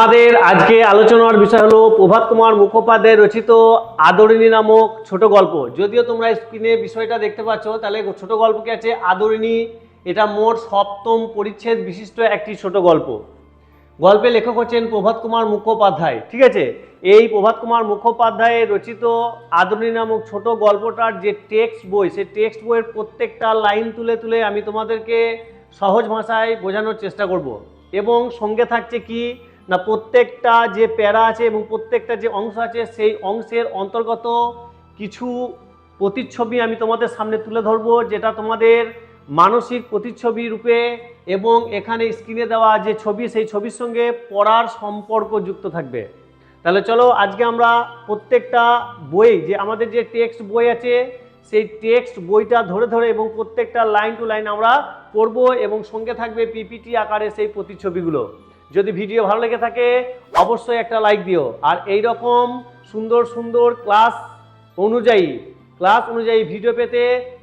আমাদের আজকে আলোচনার বিষয় হলো প্রভাত কুমার মুখোপাধ্যায় রচিত আদরিণী নামক ছোট গল্প। যদিও তোমরা স্ক্রিনে বিষয়টা দেখতে পাচ্ছ, তাহলে ছোট গল্প কি আছে আদরিণী। এটা মোট সপ্তম পরিচ্ছেদ বিশিষ্ট একটি ছোট গল্প। গল্পের লেখক হচ্ছেন প্রভাত কুমার মুখোপাধ্যায়। ঠিক আছে, এই প্রভাত কুমার মুখোপাধ্যায়ের রচিত আদরিণী নামক ছোট গল্পটার যে টেক্সট বই, সেই টেক্সট বইয়ের প্রত্যেকটা লাইন তুলে তুলে আমি তোমাদেরকে সহজ ভাষায় বোঝানোর চেষ্টা করব। এবং সঙ্গে থাকছে কি না, প্রত্যেকটা যে প্যারা আছে এবং প্রত্যেকটা যে অংশ আছে সেই অংশের অন্তর্গত কিছু প্রতিচ্ছবি আমি তোমাদের সামনে তুলে ধরবো, যেটা তোমাদের মানসিক প্রতিচ্ছবি রূপে এবং এখানে স্ক্রিনে দেওয়া যে ছবি, সেই ছবির সঙ্গে পড়ার সম্পর্ক যুক্ত থাকবে। তাহলে চলো আজকে আমরা প্রত্যেকটা বই, যে আমাদের যে টেক্সট বই আছে সেই টেক্সট বইটা ধরে ধরে এবং প্রত্যেকটা লাইন টু লাইন আমরা পড়বো এবং সঙ্গে থাকবে পিপিটি আকারে সেই প্রতিচ্ছবিগুলো। যদি ভিডিও ভালো লেগে থাকে অবশ্যই একটা লাইক দিও, আর এই রকম সুন্দর সুন্দর ক্লাস অনুযায়ী ভিডিও পেতে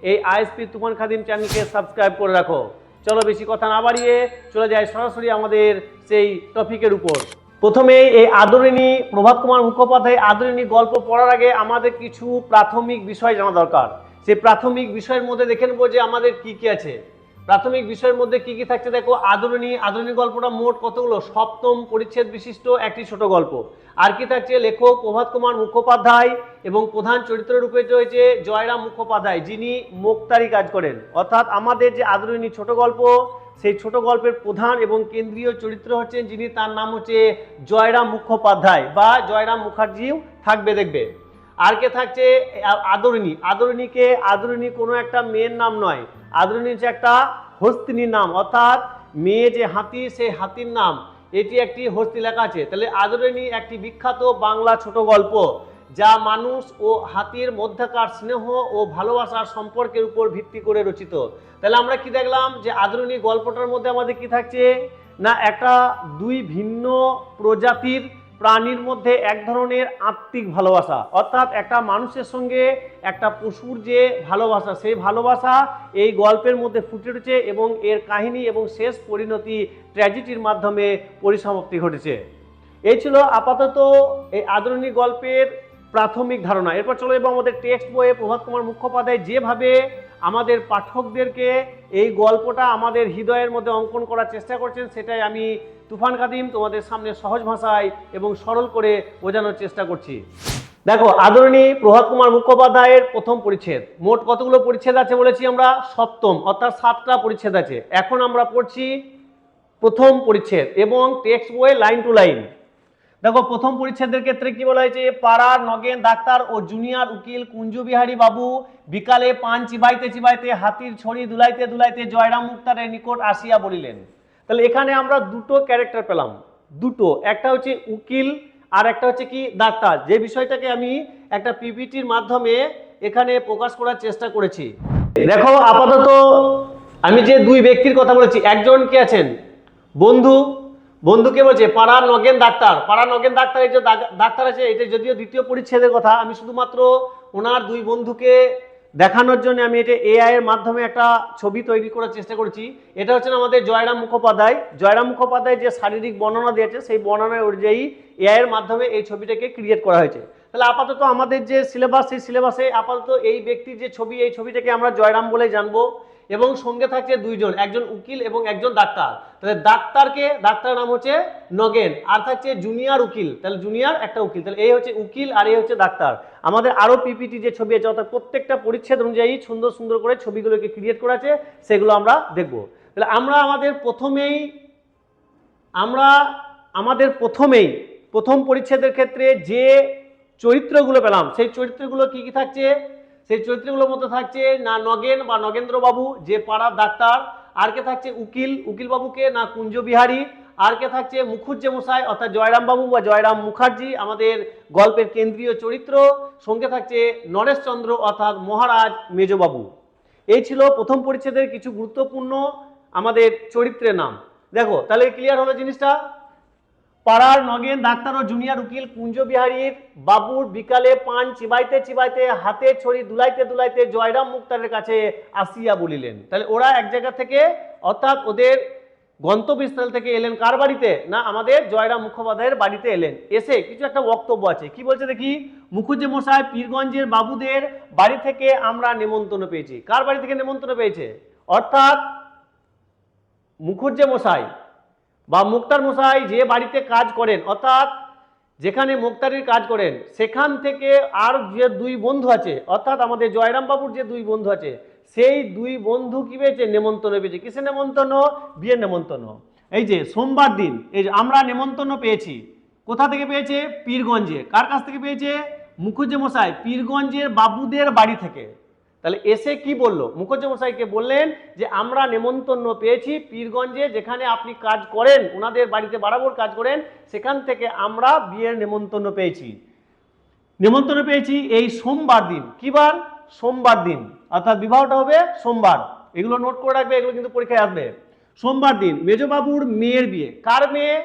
এই আইএসপি তুফান খাদিম চ্যানেলকে সাবস্ক্রাইব করে রাখো। চলো বেশি কথা না বাড়িয়ে চলে যাই সরাসরি আমাদের সেই টপিকের উপর। প্রথমে এই আদরিণী, প্রভাত কুমার মুখোপাধ্যায় আদরিণী গল্প পড়ার আগে আমাদের কিছু প্রাথমিক বিষয় জানা দরকার। সেই প্রাথমিক বিষয়ের মধ্যে দেখে নেবো যে আমাদের কি কি আছে। প্রাথমিক বিষয়ের মধ্যে কি কি থাকছে দেখো। আদরিণী গল্পটা মোট কতগুলো, সপ্তম পরিচ্ছেদ বিশিষ্ট একটি ছোট গল্প। আর কি থাকছে, লেখক প্রভাত কুমার মুখোপাধ্যায় এবং প্রধান চরিত্র রূপে রয়েছে জয়রাম মুখোপাধ্যায়, যিনি মোক্তারি কাজ করেন। অর্থাৎ আমাদের যে আদরিণী ছোট গল্প, সেই ছোট গল্পের প্রধান এবং কেন্দ্রীয় চরিত্র হচ্ছেন যিনি, তার নাম হচ্ছে জয়রাম মুখোপাধ্যায় বা জয়রাম মুখার্জিও থাকবে দেখবে। আর কে থাকছে আদরিণী কোনো একটা মেয়ের নাম নয়, আদরিণী হচ্ছে একটা হস্তিনীর নাম, অর্থাৎ মেয়ে যে হাতি, সেই হাতির নাম, এটি একটি হস্তি লেখা আছে। তাহলে আদরিণী একটি বিখ্যাত বাংলা ছোট গল্প, যা মানুষ ও হাতির মধ্যকার স্নেহ ও ভালোবাসার সম্পর্কের উপর ভিত্তি করে রচিত। তাহলে আমরা কি দেখলাম যে আদরিণী গল্পটার মধ্যে আমাদের কি থাকছে না, একটা দুই ভিন্ন প্রজাতির প্রাণীর মধ্যে এক ধরনের আত্মিক ভালোবাসা, অর্থাৎ একটা মানুষের সঙ্গে একটা পশুর যে ভালোবাসা, সেই ভালোবাসা এই গল্পের মধ্যে ফুটে উঠেছে এবং এর কাহিনী এবং শেষ পরিণতি ট্র্যাজেডির মাধ্যমে পরিসমাপ্তি ঘটেছে। এই ছিল আপাতত এই আদরিণী গল্পের প্রাথমিক ধারণা। এরপর চলে যাবো আমাদের টেক্সট বইয়ে প্রভাত কুমার মুখোপাধ্যায় যেভাবে আমাদের পাঠকদেরকে এই গল্পটা আমাদের হৃদয়ের মধ্যে অঙ্কন করার চেষ্টা করছেন, সেটাই আমি তুফান খাদিম তোমাদের সামনে সহজ ভাষায় এবং সরল করে বোঝানোর চেষ্টা করছি। দেখো, আদরিণী প্রভাত কুমার মুখোপাধ্যায়ের প্রথম পরিচ্ছেদ। মোট কতগুলো পরিচ্ছেদ আছে বলেছি আমরা, সপ্তম, অর্থাৎ 7টা পরিচ্ছেদ আছে। এখন আমরা পড়ছি প্রথম পরিচ্ছেদ এবং টেক্সট বইয়ে লাইন টু লাইন। দেখো, প্রথম পরিচ্ছেদের ক্ষেত্রে কি বলা হয়েছে, পাড়ার নগেন ডাক্তার ও জুনিয়র উকিল কুঞ্জবিহারী বাবু বিকালে পান চিবাইতে চিবাইতে হাতির ছড়ি দুলাইতে দুলাইতে জয়রাম মুক্তারের নিকট আসিয়া বলিলেন। তাহলে এখানে আমরা দুটো ক্যারেক্টার পেলাম, দুটো, একটা হচ্ছে উকিল আর একটা হচ্ছে কি ডাক্তার, যে বিষয়টাকে আমি একটা পিপিটির মাধ্যমে এখানে প্রকাশ করার চেষ্টা করেছি। দেখো, আপাতত আমি যে দুই ব্যক্তির কথা বলেছি, একজন কি আছেন বন্ধুকে বলছে পাড়ার নগেন ডাক্তার, এই যে ডাক্তার আছে, এটা যদিও দ্বিতীয় পরিচ্ছেদের কথা, আমি শুধুমাত্র ওনার দুই বন্ধুকে দেখানোর জন্য আমি এটা এআই এর মাধ্যমে একটা ছবি তৈরি করার চেষ্টা করেছি। এটা হচ্ছে আমাদের জয়রাম মুখোপাধ্যায় যে শারীরিক বর্ণনা দিয়েছে, সেই বর্ণনা অনুযায়ী এআই এর মাধ্যমে এই ছবিটাকে ক্রিয়েট করা হয়েছে। তাহলে আপাতত আমাদের যে সিলেবাস, সেই সিলেবাসে আপাতত এই ব্যক্তির যে ছবি, এই ছবিটাকে আমরা জয়রাম বলে জানবো এবং সঙ্গে থাকছে দুইজন, একজন উকিল এবং একজন ডাক্তার। তাহলে ডাক্তার নাম হচ্ছে নগেন, আর থাকছে জুনিয়র উকিল, তাহলে জুনিয়র একটা উকিল, তাহলে এই হচ্ছে উকিল আর এই হচ্ছে ডাক্তার। আমাদের আরো পিপিটি যে ছবি আছে, অর্থাৎ প্রত্যেকটা পরিচ্ছেদ অনুযায়ী সুন্দর সুন্দর করে ছবিগুলোকে ক্রিয়েট করা আছে, সেগুলো আমরা দেখব। তাহলে আমরা আমাদের প্রথম পরিচ্ছেদের ক্ষেত্রে যে চরিত্রগুলো পেলাম, সেই চরিত্রগুলো কি কি থাকছে, সেই চরিত্রগুলোর মধ্যে থাকছে না নগেন বা নগেন্দ্র বাবু, যে পাড়ার ডাক্তার, আর কে থাকছে উকিল বাবুকে না কুঞ্জবিহারী, আর কে থাকছে মুখুজ্জে মশাই অর্থাৎ জয়রাম বাবু বা জয়রাম মুখার্জি, আমাদের গল্পের কেন্দ্রীয় চরিত্র। সঙ্গে থাকছে নরেশচন্দ্র অর্থাৎ মহারাজ মেজবাবু। এই ছিল প্রথম পরিচ্ছেদের কিছু গুরুত্বপূর্ণ আমাদের চরিত্রের নাম। দেখো, তাহলে ক্লিয়ার হলো জিনিসটা। পাড়ার নগেন ডাক্তার ও জুনিয়র উকিল কুঞ্জবিহারীর বাবুর বিকালে পান চিবাইতে চিবাইতে হাতে ছড়ি দুলাইতে দুলাইতে জয়রাম মুক্তারের কাছে আসিয়া বলিলেন। তাহলে ওরা এক জায়গা থেকে, অর্থাৎ ওদের গন্তব্যস্থল থেকে এলেন কার বাড়িতে? না আমাদের জয়রাম মুখোপাধ্যায়ের বাড়িতে এলেন। এসে কিছু একটা বক্তব্য আছে, কি বলছে দেখি। মুখুজ্জে মশাই, পীরগঞ্জের বাবুদের বাড়ি থেকে আমরা নেমন্তন্ন পেয়েছি। কার বাড়ি থেকে নেমন্তন্ন পেয়েছে? অর্থাৎ মুখুজ্জে মশাই বা মুক্তার মশাই যে বাড়িতে কাজ করেন, অর্থাৎ যেখানে মুক্তারির কাজ করেন, সেখান থেকে আর যে দুই বন্ধু আছে, অর্থাৎ আমাদের জয়রাম বাবুর যে দুই বন্ধু আছে, সেই দুই বন্ধু কি পেয়েছে? নেমন্তন্ন পেয়েছে। কিসের নেমন্তন্ন? বিয়ের নেমন্তন্ন। এই যে সোমবার দিন এই যে আমরা নেমন্তন্ন পেয়েছি। কোথা থেকে পেয়েছে? পীরগঞ্জে। কার কাছ থেকে পেয়েছে? মুখুজ্জে মশাই পীরগঞ্জের বাবুদের বাড়ি থেকে। তাহলে এসে কি বললো? মুখুজ্জে মশাইকে বললেন যে আমরা নেমন্তন্ন পেয়েছি পীরগঞ্জে, যেখানে আপনি কাজ করেন, ওনাদের বাড়িতে বরাবর কাজ করেন, সেখান থেকে আমরা বিয়ের নেমন্তন্ন পেয়েছি। নেমন্তন্ন পেয়েছি এই সোমবার দিন। কি বার? সোমবার দিন, অর্থাৎ বিবাহটা হবে সোমবার। এগুলো নোট করে রাখবে, এগুলো কিন্তু পরীক্ষায় আসবে। সোমবার দিন মেজবাবুর মেয়ের বিয়ে। কার মেয়ে?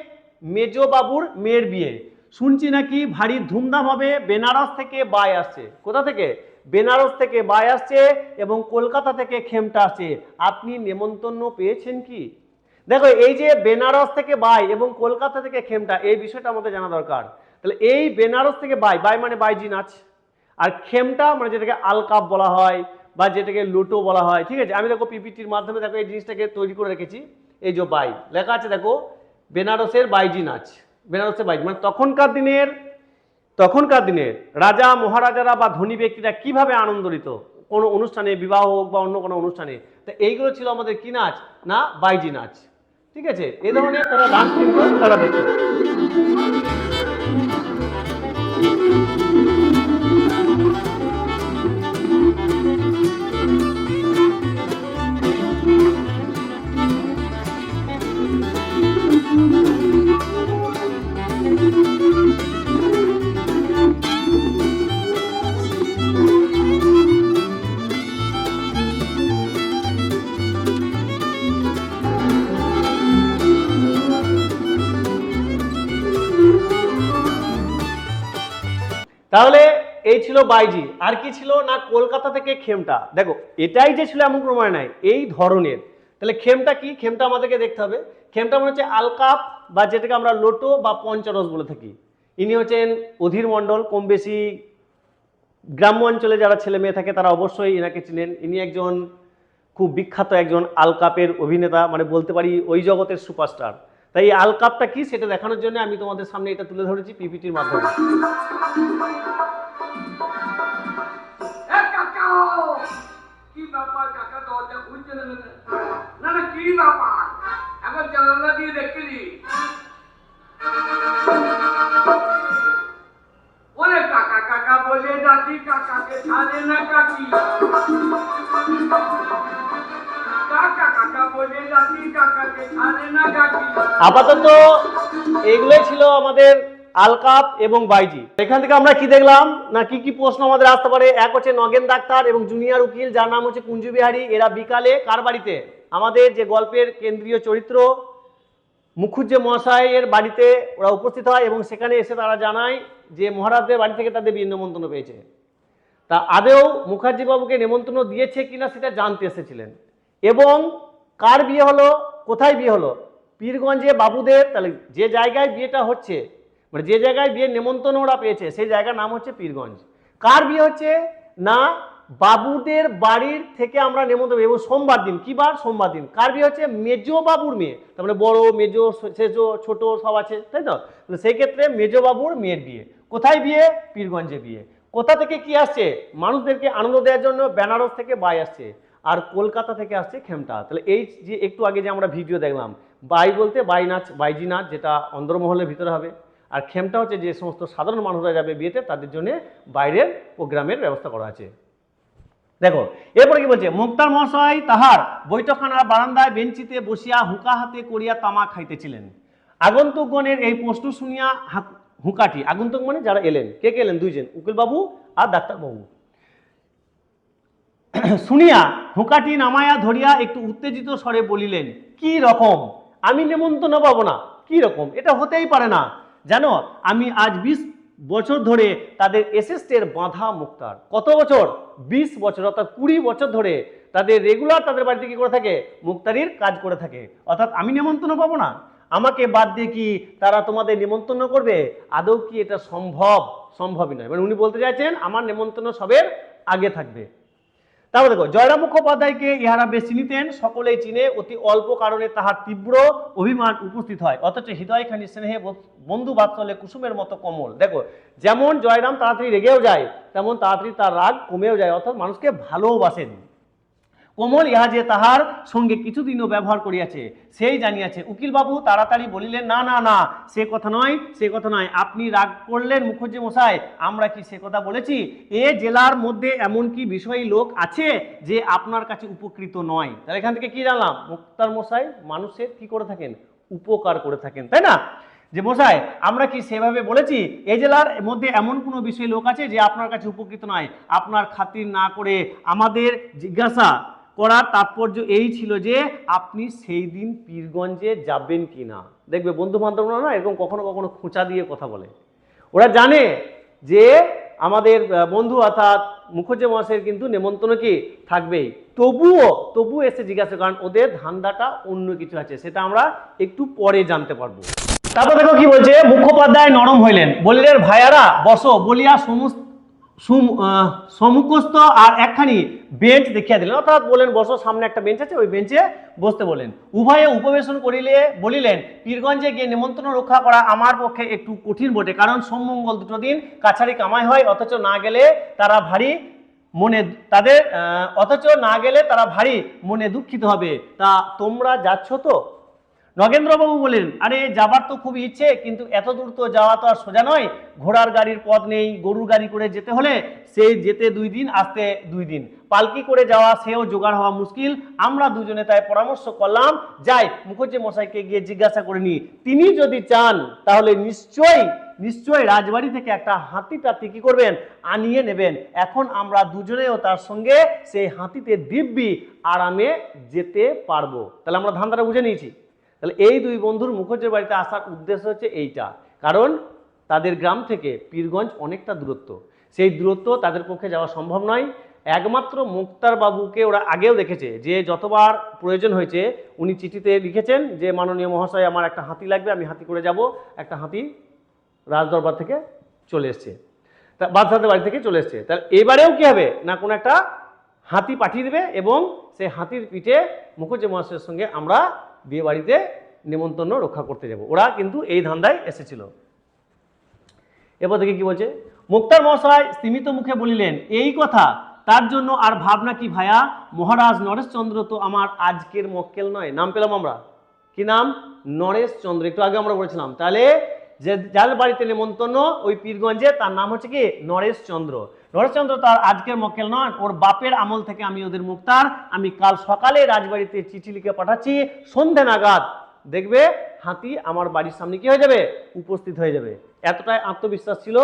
মেজবাবুর মেয়ের বিয়ে। শুনছি নাকি ভারী ধুমধাম হবে, বেনারস থেকে বাই আসছে। কোথা থেকে? বেনারস থেকে বাই আসছে এবং কলকাতা থেকে খেমটা আসছে। আপনি নেমন্তন্ন পেয়েছেন কি? দেখো, এই যে বেনারস থেকে বাই এবং কলকাতা থেকে খেমটা, এই বিষয়টা আমাদের জানা দরকার। তাহলে এই বেনারস থেকে বাই, বাই মানে বাইজি নাচ, আর খেমটা মানে যেটাকে আলকাপ বলা হয় বা যেটাকে লোটো বলা হয়। ঠিক আছে, আমি দেখো পিপিটির মাধ্যমে দেখো এই জিনিসটাকে তৈরি করে রেখেছি। এই যে বাই লেখা আছে, দেখো বেনারসের বাইজি নাচ, বেনারসের বাইজি মানে তখনকার দিনের রাজা মহারাজারা বা ধনী ব্যক্তিরা কিভাবে আনন্দ নিত কোনো অনুষ্ঠানে, বিবাহ হোক বা অন্য কোনো অনুষ্ঠানে। তো এইগুলো ছিল আমাদের কি নাচ? না বাইজি নাচ। ঠিক আছে, এই ধরনের তারা ডান্স কিন্তু তারা দেখত। তাহলে এই ছিল বাইজি। আর কি ছিল? না কলকাতা থেকে খেমটা। দেখো এটাই যে ছিল এমন কোনো মানে নাই, এই ধরনের। তাহলে খেমটা কি? খেমটা আমাদেরকে দেখতে হবে। খেমটা মানে হচ্ছে আলকাপ বা যেটাকে আমরা লোটো বা পঞ্চরস বলে থাকি। ইনি হচ্ছেন অধীর মণ্ডল। কম বেশি গ্রাম্য অঞ্চলে যারা ছেলে মেয়ে থাকে তারা অবশ্যই এনাকে চিনেন। ইনি একজন খুব বিখ্যাত একজন আলকাপের অভিনেতা, মানে বলতে পারি ওই জগতের সুপারস্টার। তাই এই আলকাপটা কি সেটা দেখানোর জন্য আমি তোমাদের সামনে এটা তুলে ধরেছি পিপিটির মাধ্যমে। কি ব্যাপার কাকা, দরজা খুলছে না? না না, কি ব্যাপার? এখন জানালা দিয়ে দেখে নি। ওরে কাকা কাকা বলে ডাকি, কাকাকে ছাড়ে না কাকি। কাকা কাকা বলে ডাকি, কাকাকে ছাড়ে না কাকি। আপাতত এগুলোই ছিল আমাদের আলকাপ এবং বাইজি। এখান থেকে আমরা কি দেখলাম? না কি কি প্রশ্ন আমাদের আসতে পারে। এক হচ্ছে নগেন ডাক্তার এবং জুনিয়র উকিল, যার নাম হচ্ছে কুঞ্জু বিহারী, এরা বিকালে কার বাড়িতে? আমাদের যে গল্পের কেন্দ্রীয় চরিত্র মুখুজ্জে মহাশয়ের বাড়িতে ওরা উপস্থিত হয় এবং সেখানে এসে তারা জানায় যে মহারাজদের বাড়ি থেকে তাদের বিয়ে নেমন্তন্ন পেয়েছে। তা আদেও মুখার্জি বাবুকে নেমন্তন্ন দিয়েছে কিনা সেটা জানতে এসেছিলেন। এবং কার বিয়ে হলো? কোথায় বিয়ে হলো? পীরগঞ্জে বাবুদের। তাহলে যে জায়গায় বিয়েটা হচ্ছে, মানে যে জায়গায় বিয়ের নেমন্তন্ন ওরা পেয়েছে, সেই জায়গার নাম হচ্ছে পীরগঞ্জ। কার বিয়ে হচ্ছে? না বাবুদের বাড়ির থেকে আমরা নেমন্তন্ন। এবং সোমবার দিন। কি বার? সোমবার দিন। কার বিয়ে হচ্ছে? মেজো বাবুর মেয়ে। তার মানে বড়, মেজো, সেজো, ছোট সব আছে, তাই তো? সেই ক্ষেত্রে মেজো বাবুর মেয়ের বিয়ে। কোথায় বিয়ে? পীরগঞ্জে বিয়ে। কোথা থেকে কি আসছে? মানুষদেরকে আনন্দ দেওয়ার জন্য বেনারস থেকে বাই আসছে, আর কলকাতা থেকে আসছে খেমটা। তাহলে এই যে একটু আগে যে আমরা ভিডিও দেখলাম, বাই বলতে বাই নাচ, বাইজি নাচ, যেটা অন্দরমহলের ভিতরে হবে। আর খেমটা হচ্ছে যে সমস্ত সাধারণ মানুষরা যাবে বিয়েতে, তাদের জন্য বাইরের প্রোগ্রামের ব্যবস্থা করা আছে। দেখো এরপরে কি বলছে? মুক্তার মহাশয় তাহার বৈঠকখানার বারান্দায় বেঞ্চিতে বসিয়া হুঁকা হাতে করিয়া তামাক খাইতেছিলেন। আগন্তুকগণের এই প্রশ্ন শুনিয়া হুঁকাটি, আগন্তুক মানে যারা এলেন, কে কে এলেন? দুইজন, উকিলবাবু আর ডাক্তারবাবু। শুনিয়া হুঁকাটি নামাইয়া ধরিয়া একটু উত্তেজিত স্বরে বলিলেন, কি রকম? আমি নেমন্তন্ন পাবো না? কি রকম? এটা হতেই পারে না। জানো আমি আজ বছর ধরে তাদের এসেস্টের বাঁধা মুক্তার। কত বছর? 20 বছর, অর্থাৎ 20 বছর ধরে তাদের রেগুলার তাদের বাড়িতে কি করে থাকে? মুক্তারির কাজ করে থাকে। অর্থাৎ আমি নিমন্ত্রণ পাবো না, আমাকে বাদ দিয়ে কি তারা তোমাদের নিমন্ত্রণ করবে? আদৌ কি এটা সম্ভব? সম্ভবই নয়। মানে উনি বলতে চাইছেন আমার নিমন্ত্রণ সবের আগে থাকবে। তারপর দেখো, জয়রাম মুখোপাধ্যায়কে ইহারা বেশ চিনিতেন, সকলেই চিনে, অতি অল্প কারণে তাহার তীব্র অভিমান উপস্থিত হয়, অথচ হৃদয়খানি স্নেহে বন্ধু বাৎসল্যে কুসুমের মতো কোমল। দেখো, যেমন জয়রাম তাড়াতাড়ি রেগেও যায়, তেমন তাড়াতাড়ি তার রাগ কমেও যায়, অর্থাৎ মানুষকে ভালোবাসেন। কোমল ইহা যে তাহার সঙ্গে কিছুদিনও ব্যবহার করিয়াছে সেই জানিয়াছে। উকিলবাবু তাড়াতাড়ি বলিলেন, না না না, সে কথা নয়, সে কথা নয়। আপনি রাগ করলেন মুখুজ্জে মশাই, আমরা কি সে কথা বলেছি? এ জেলার মধ্যে এমন কি বিষয়ী লোক আছে যে আপনার কাছে উপকৃত নয়? তাহলে এখান থেকে কি জানলাম? মুক্তার মশাই মানুষের কি করে থাকেন? উপকার করে থাকেন, তাই না? যে মশাই আমরা কি সেভাবে বলেছি এই জেলার মধ্যে এমন কোনো বিষয় লোক আছে যে আপনার কাছে উপকৃত নয়? আপনার খাতির না করে আমাদের জিজ্ঞাসা করার তাৎপর্য এই ছিল যে আপনি সেই দিন পীরগঞ্জে যাবেন কি না। দেখবে বন্ধু বান্ধবরা না এরকম কখনো কখনো খোঁচা দিয়ে কথা বলে। ওরা জানে যে আমাদের বন্ধু অর্থাৎ মুখুজ্জে মহাশয়ের কিন্তু নেমন্তন্ন কি থাকবেই, তবুও এসে জিজ্ঞাসা, কারণ ওদের ধান্দাটা অন্য কিছু আছে, সেটা আমরা একটু পরে জানতে পারবো। তারপর দেখো কি বলছে, মুখোপাধ্যায় নরম হইলেন, বলিলেন ভাইয়ারা বসো বলিয়া সম্মুখস্থ আর একখানি বেঞ্চ দেখিয়া দিলেন, অর্থাৎ বলেন বসো, সামনে একটা বেঞ্চ আছে, ওই বেঞ্চে বসতে বলেন। উভয়ে উপবেশন করিলে বলিলেন, পীরগঞ্জে গিয়ে নিমন্ত্রণ রক্ষা করা আমার পক্ষে একটু কঠিন বটে, কারণ সোমমঙ্গল দুটো দিন কাছারি কামাই হয়, অথচ না গেলে তারা ভারী মনে দুঃখিত হবে। তা তোমরা যাচ্ছ তো? নগেন্দ্রবাবু বলেন, আরে যাবার তো খুব ইচ্ছে, কিন্তু এত দূর তো যাওয়া তো আর সোজা নয়, ঘোড়ার গাড়ির পথ নেই, গরুর গাড়ি করে যেতে হলে সেই যেতে 2 দিন, আসতে 2 দিন, পালকি করে যাওয়া সেও জোগাড় হওয়া মুশকিল। আমরা দুজনে তাই পরামর্শ করলাম, যাই মুখুজ্জে মশাইকে গিয়ে জিজ্ঞাসা করে নি, তিনি যদি চান তাহলে নিশ্চয়ই রাজবাড়ি থেকে একটা হাতি টাতি কি করবেন, আনিয়ে নেবেন। এখন আমরা দুজনেও তার সঙ্গে সেই হাতিতে দিব্যি আরামে যেতে পারবো। তাহলে আমরা ধান্দাটা বুঝে নিয়েছি। তাহলে এই দুই বন্ধুর মুখুজ্জের বাড়িতে আসার উদ্দেশ্য হচ্ছে এইটা, কারণ তাদের গ্রাম থেকে পীরগঞ্জ অনেকটা দূরত্ব, সেই দূরত্ব তাদের পক্ষে যাওয়া সম্ভব নয়। একমাত্র মুক্তার বাবুকে ওরা আগেও দেখেছে, যে যতবার প্রয়োজন হয়েছে উনি চিঠিতে লিখেছেন যে মাননীয় মহাশয় আমার একটা হাতি লাগবে, আমি হাতি করে যাব। একটা হাতি রাজদরবার থেকে চলে এসছে, তা বাদশাহের বাড়ি থেকে চলে এসছে। তাহলে এবারেও কি হবে না, কোনো একটা হাতি পাঠিয়ে দেবে এবং সেই হাতির পিঠে মুখুজ্জে মহাশয়ের সঙ্গে আমরা বিয়ে বাড়িতে নিমন্ত্রণ রক্ষা করতে যাব। ওরা কিন্তু এই ধান্দায় এসেছিল। এরপর থেকে কি বলছে, মুক্তার মহাশয় স্তিমিত মুখে বলিলেন, এই কথা, তার জন্য আর ভাবনা কি ভায়া? মহারাজ নরেশচন্দ্র তো আমার আজকের মক্কেল নয়। নাম পেলাম আমরা, কি নাম? নরেশচন্দ্র, একটু আগে আমরা বলেছিলাম। তাহলে যে যার বাড়িতে নিমন্ত্রণ ওই পীরগঞ্জে, তার নাম হচ্ছে কি নরেশচন্দ্র। নরেশচন্দ্র তার আজকের মক্কেল নন, ওর বাপের আমল থেকে আমি ওদের মুক্তার। আমি কাল সকালে রাজবাড়িতে চিঠি লিখে পাঠাচ্ছি, সন্ধে নাগাদ দেখবে হাতি আমার বাড়ির সামনে কি হয়ে যাবে, উপস্থিত হয়ে যাবে। এতটাই আত্মবিশ্বাস ছিল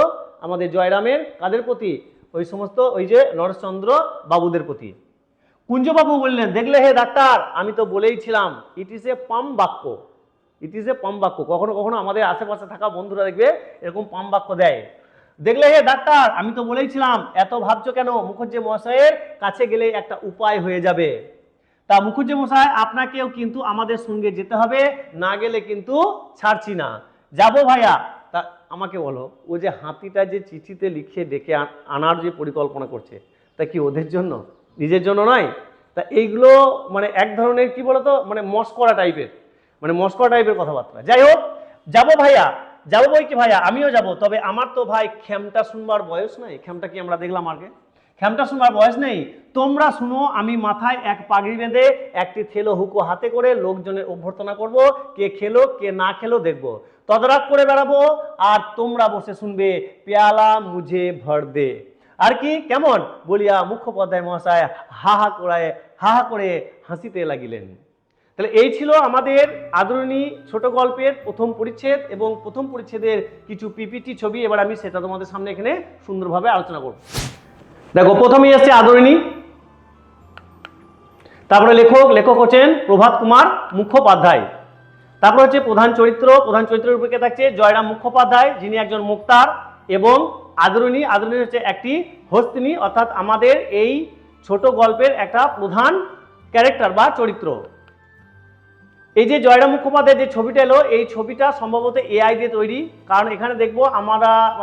আমাদের জয়রামের, কাদের প্রতি? ওই সমস্ত ওই যে নরেশচন্দ্র বাবুদের প্রতি। কুঞ্জবাবু বললেন, দেখলে হে ডাক্তার, আমি তো বলেইছিলাম, ইট ইজ এ পাম বাক্য, ইট ইজ এ পাম বাক্য। কখনো কখনো আমাদের আশেপাশে থাকা বন্ধুরা দেখবে এরকম পাম বাক্য দেয়। দেখলে হে ডাক্তার, আমি তো বলেইছিলাম, এত ভাবছো কেন? মুখুজ্জে মশাইয়ের কাছে গেলে একটা উপায় হয়ে যাবে। তা মুখুজ্জে মশাই আপনাকেও কিন্তু আমাদের সঙ্গে যেতে হবে, না গেলে কিন্তু ছাড়ছি না। যাবো ভাইয়া। তা আমাকে বলো, ও যে হাতিটা যে চিঠিতে লিখে ডেকে আনার যে পরিকল্পনা করছে, তা কি ওদের জন্য, নিজের জন্য নয়? তা এইগুলো মানে এক ধরনের কি বলতো, মানে মস্করা টাইপের কথাবার্তা। যাই হোক, যাবো ভাইয়া, যাবো বই কি ভাইয়া, আমিও যাব, তবে আমার তো ভাই খেমটা শুনবার বয়স নাই। খেমটা কি আমরা দেখলাম আগে, খেমটা শুনবার বয়স নেই। তোমরা শুনো, আমি মাথায় এক পাগড়ি বেঁধে একটি থেলো হুকো হাতে করে লোকজনের অভ্যর্থনা করব, কে খেলো কে না খেলো দেখবো, তদারক করে বেড়াবো, আর তোমরা বসে শুনবে, পেয়ালা মুঝে ভর দে। আর কি কেমন বলিয়া মুখোপাধ্যায় মহাশয় হা হা করে হাসিতে লাগিলেন। তাহলে এই ছিল আমাদের আদরণী ছোট গল্পের প্রথম পরিচ্ছেদ এবং প্রথম পরিচ্ছেদের কিছু পিপিটি ছবি। এবার আমি সেটা তোমাদের সামনে এখানে সুন্দরভাবে আলোচনা করব। দেখো, প্রথমেই আসছে আদরণী, তারপরে লেখক হচ্ছেন প্রভাত কুমার মুখোপাধ্যায়। তারপর হচ্ছে প্রধান চরিত্রের উপরে থাকছে জয়রাম মুখোপাধ্যায়, যিনি একজন মুক্তার। এবং আদরিণী। আদরিণী হচ্ছে একটি হস্তিনী, অর্থাৎ আমাদের এই ছোট গল্পের একটা প্রধান ক্যারেক্টার বা চরিত্র। এই যে জয়রাম মুখোপাধ্যায়ের যে ছবিটা এলো, এই ছবিটা সম্ভবত এআই দিয়ে তৈরি, কারণ এখানে দেখবো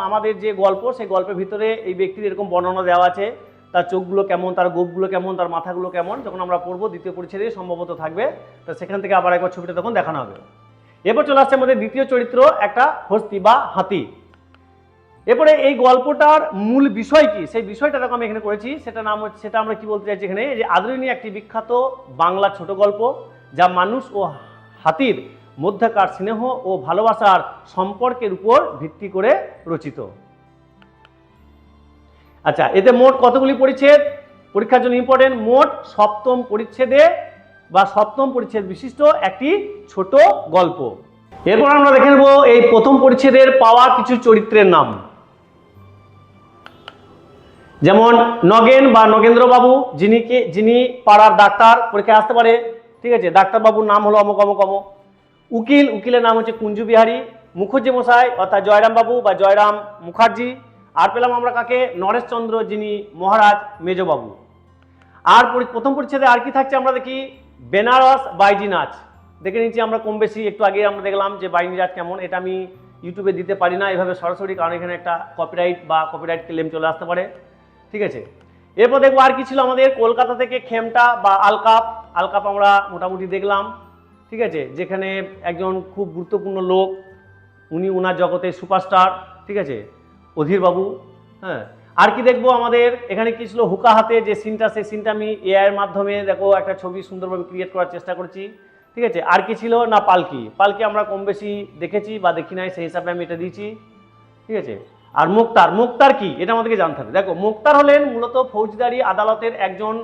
আমাদের যে গল্প, সেই গল্পের ভিতরে এই ব্যক্তির এরকম বর্ণনা দেওয়া আছে, তার চোখগুলো কেমন, তার গোপগুলো কেমন, তার মাথাগুলো কেমন। যখন আমরা পড়বো দ্বিতীয় পরিচ্ছেদে সম্ভবত থাকবে, তো সেখান থেকে আবার একবার ছবিটা তখন দেখানো হবে। এরপর চলে আসছে আমাদের দ্বিতীয় চরিত্র, একটা হস্তি বা হাতি। এরপরে এই গল্পটার মূল বিষয় কি, সেই বিষয়টা দেখো আমি এখানে করেছি, সেটা আমরা কি বলতে চাইছি এখানে, যে আদরিণী একটি বিখ্যাত বাংলা ছোট গল্প, যা মানুষ ও হাতির মধ্যকার স্নেহ ও ভালোবাসার সম্পর্কের উপর ভিত্তি করে রচিত। আচ্ছা, এতে মোট কতগুলি পরিচ্ছেদ, পরীক্ষার জন্য ইম্পর্টেন্ট, মোট সপ্তম পরিচ্ছেদে বা সপ্তম পরিচ্ছেদ বিশিষ্ট একটি ছোট গল্প। এরপর আমরা দেখে নেব এই প্রথম পরিচ্ছেদের পাওয়া কিছু চরিত্রের নাম। যেমন নগেন বা নগেন্দ্রবাবু, যিনি পাড়ার ডাক্তার, পরীক্ষায় আসতে পারে, ঠিক আছে। ডাক্তারবাবুর নাম হলো অমুক অমুক অমুক। উকিলের নাম হচ্ছে কুঞ্জু বিহারী। মুখুজ্জি মশাই অর্থাৎ জয়রাম বাবু বা জয়রাম মুখার্জি। আর পেলাম আমরা কাকে, নরেশচন্দ্র, যিনি মহারাজ মেজবাবু। আর প্রথম পরিচ্ছেদে আর কি থাকছে আমরা দেখি, বেনারস বাইজি নাচ। দেখে নিচ্ছি আমরা কম বেশি, একটু আগে আমরা দেখলাম যে বাইজি নাচ কেমন। এটা আমি ইউটিউবে দিতে পারি না এভাবে সরাসরি, কারণ এখানে একটা কপিরাইট ক্লেম চলে আসতে পারে, ঠিক আছে। এরপর দেখবো আর কি ছিল আমাদের, কলকাতা থেকে খেমটা বা আলকাপ আমরা মোটামুটি দেখলাম, ঠিক আছে। যেখানে একজন খুব গুরুত্বপূর্ণ লোক, উনি ওনার জগতে সুপারস্টার, ঠিক আছে, অধীরবাবু। হ্যাঁ, আর কি দেখবো আমাদের এখানে কি ছিল, হুকা হাতে যে সিনটা, সেই সিনটা আমি এআই এর মাধ্যমে দেখো একটা ছবি সুন্দরভাবে ক্রিয়েট করার চেষ্টা করেছি, ঠিক আছে। আর কি ছিল না, পালকি আমরা কম বেশি দেখেছি বা দেখি নাই, সেই হিসাবে আমি এটা দিয়েছি, ঠিক আছে। আর মুক্তার কি, এটা আমাদেরকে জানতে হবে। দেখো, মুক্তার হলেন মূলত ফৌজদারি আদালতের একজন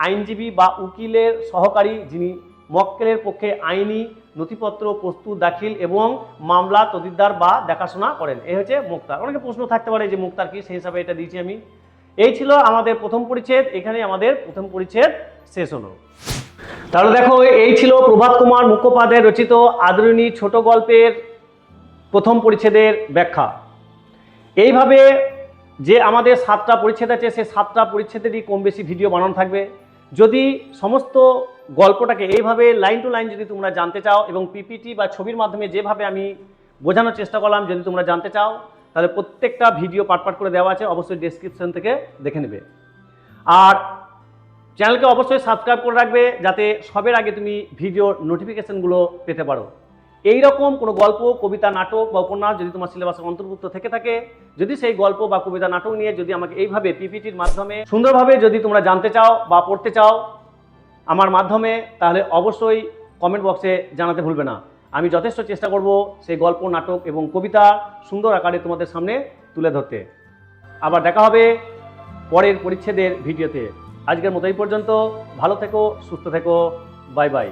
আইনজীবী বা উকিলের সহকারী, যিনি মক্কেলের পক্ষে আইনি নথিপত্র প্রস্তুত, দাখিল এবং মামলা তদিদ্দার বা দেখাশোনা করেন। এই হচ্ছে মুক্তার। অনেকে প্রশ্ন থাকতে পারে যে মুক্তার কি, সেই হিসাবে এটা দিয়েছি আমি। এই ছিল আমাদের প্রথম পরিচ্ছেদ। এখানে আমাদের প্রথম পরিচ্ছেদ শেষ হলো। তাহলে দেখো, এই ছিল প্রভাত কুমার মুখোপাধ্যায় রচিত আদরিণী ছোট গল্পের প্রথম পরিচ্ছেদের ব্যাখ্যা। এইভাবে যে আমাদের 7টা পরিচ্ছেদ আছে, সেই 7টা পরিচ্ছেদেরই কম বেশি ভিডিও বানানো থাকবে। যদি সমস্ত গল্পটাকে এইভাবে লাইন টু লাইন যদি তোমরা জানতে চাও, এবং পিপিটি বা ছবির মাধ্যমে যেভাবে আমি বোঝানোর চেষ্টা করলাম, যদি তোমরা জানতে চাও, তাহলে প্রত্যেকটা ভিডিও পার্ট করে দেওয়া আছে, অবশ্যই ডেসক্রিপশন থেকে দেখে নেবে। আর চ্যানেলকে অবশ্যই সাবস্ক্রাইব করে রাখবে, যাতে সবের আগে তুমি ভিডিও নোটিফিকেশনগুলো পেতে পারো। এই রকম কোনো গল্প, কবিতা, নাটক বা উপন্যাস যদি তোমার সিলেবাসে অন্তর্ভুক্ত থেকে থাকে, যদি সেই গল্প বা কবিতা, নাটক নিয়ে যদি আমাকে এইভাবে পিপিটির মাধ্যমে সুন্দরভাবে যদি তোমরা জানতে চাও বা পড়তে চাও আমার মাধ্যমে, তাহলে অবশ্যই কমেন্ট বক্সে জানাতে ভুলবে না। আমি যথেষ্ট চেষ্টা করব সেই গল্প, নাটক এবং কবিতা সুন্দর আকারে তোমাদের সামনে তুলে ধরতে। আবার দেখা হবে পরের পরিচ্ছেদের ভিডিওতে। আজকের মতো এই পর্যন্ত। ভালো থেকো, সুস্থ থেকো, বাই বাই।